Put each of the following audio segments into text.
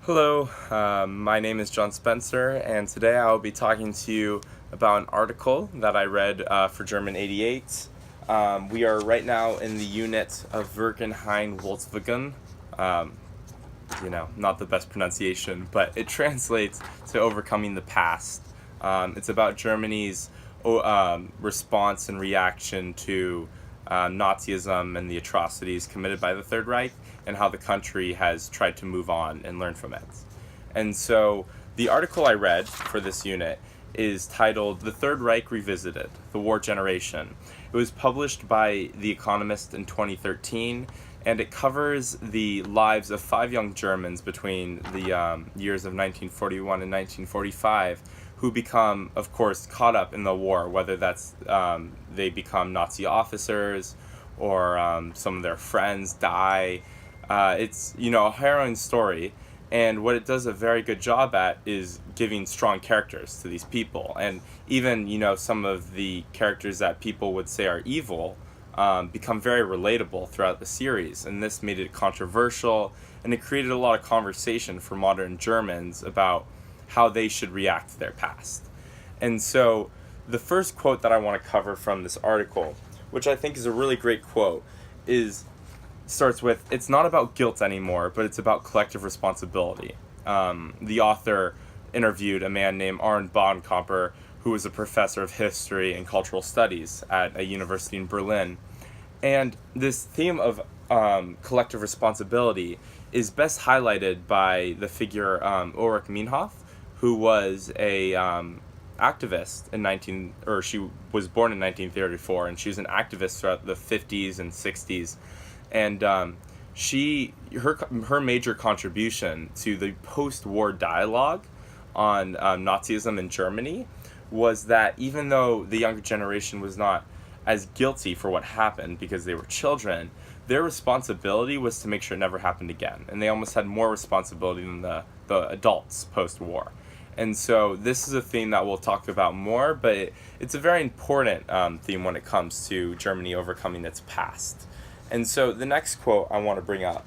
Hello, my name is John Spencer, and today I will be talking to you about an article that I read for GER88. We are right now in the unit of Volkswagen. Not the best pronunciation, but it translates to overcoming the past. It's about Germany's response and reaction to Nazism and the atrocities committed by the Third Reich, and how the country has tried to move on and learn from it. And so the article I read for this unit is titled "The Third Reich Revisited: The War Generation." It was published by The Economist in 2013, and it covers the lives of 5 young Germans between the years of 1941 and 1945 who become, of course, caught up in the war, whether that's they become Nazi officers or some of their friends die. It's, a harrowing story, and what it does a very good job at is giving strong characters to these people. And even, some of the characters that people would say are evil become very relatable throughout the series, and this made it controversial, and it created a lot of conversation for modern Germans about how they should react to their past. And so the first quote that I want to cover from this article, which I think is a really great quote, starts with, "It's not about guilt anymore, but it's about collective responsibility." The author interviewed a man named Arne Bonkamper, who was a professor of history and cultural studies at a university in Berlin. And this theme of collective responsibility is best highlighted by the figure Ulrich Meinhof, who was a activist she was born in 1934, and she was an activist throughout the 50s and 60s. And her major contribution to the post-war dialogue on Nazism in Germany was that even though the younger generation was not as guilty for what happened because they were children, their responsibility was to make sure it never happened again. And they almost had more responsibility than the adults post-war. And so this is a theme that we'll talk about more, but it's a very important theme when it comes to Germany overcoming its past. And so the next quote I want to bring up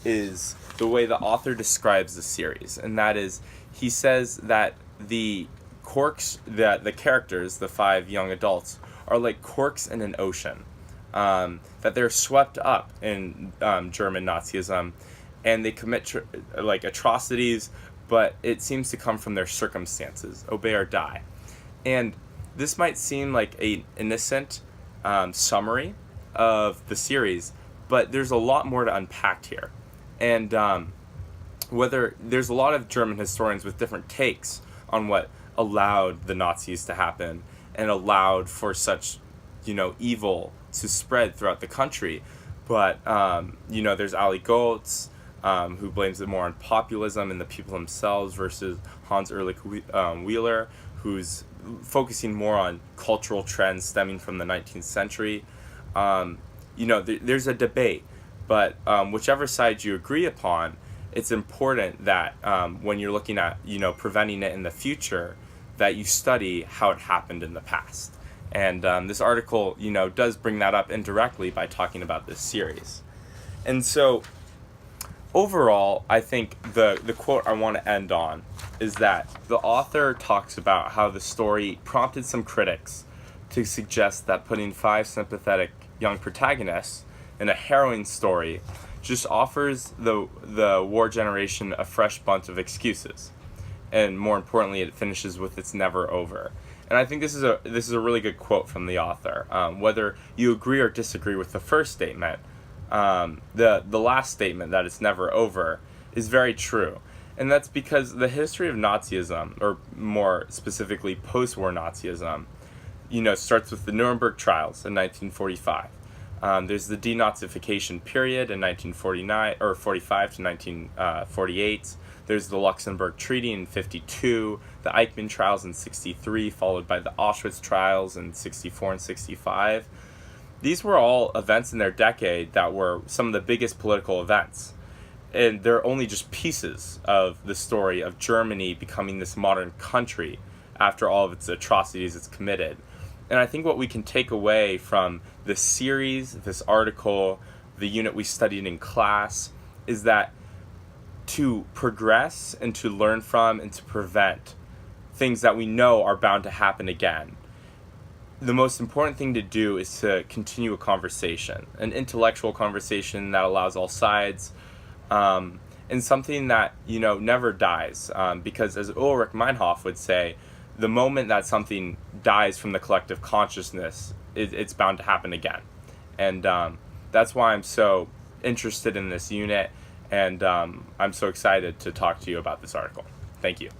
is the way the author describes the series. And that is, he says that the characters, the 5 young adults, are like corks in an ocean. That they're swept up in German Nazism, and they commit atrocities, but it seems to come from their circumstances, obey or die. And this might seem like an innocent summary of the series, but there's a lot more to unpack here. And whether there's a lot of German historians with different takes on what allowed the Nazis to happen and allowed for such, evil to spread throughout the country. But, there's Ali Goltz, who blames it more on populism and the people themselves, versus Hans Ulrich Wheeler, who's focusing more on cultural trends stemming from the 19th century. There's a debate, but whichever side you agree upon, it's important that when you're looking at, preventing it in the future, that you study how it happened in the past. And this article, does bring that up indirectly by talking about this series. And so overall, I think the quote I want to end on is that the author talks about how the story prompted some critics to suggest that putting 5 sympathetic young protagonists in a harrowing story just offers the war generation a fresh bunch of excuses. And more importantly, it finishes with "it's never over." And I think this is a really good quote from the author. Whether you agree or disagree with the first statement, the last statement, that it's never over, is very true. And that's because the history of Nazism, or more specifically post-war Nazism, starts with the Nuremberg trials in 1945. There's the denazification period in 1949 or 45 to 1948. There's the Luxembourg Treaty in 52, the Eichmann trials in 63, followed by the Auschwitz trials in 64 and 65. These were all events in their decade that were some of the biggest political events. And they're only just pieces of the story of Germany becoming this modern country after all of its atrocities it's committed. And I think what we can take away from this series, this article, the unit we studied in class, is that to progress and to learn from and to prevent things that we know are bound to happen again. The most important thing to do is to continue a conversation, an intellectual conversation that allows all sides, and something that, never dies. Because as Ulrich Meinhof would say, the moment that something dies from the collective consciousness, it's bound to happen again. And that's why I'm so interested in this unit, and I'm so excited to talk to you about this article. Thank you.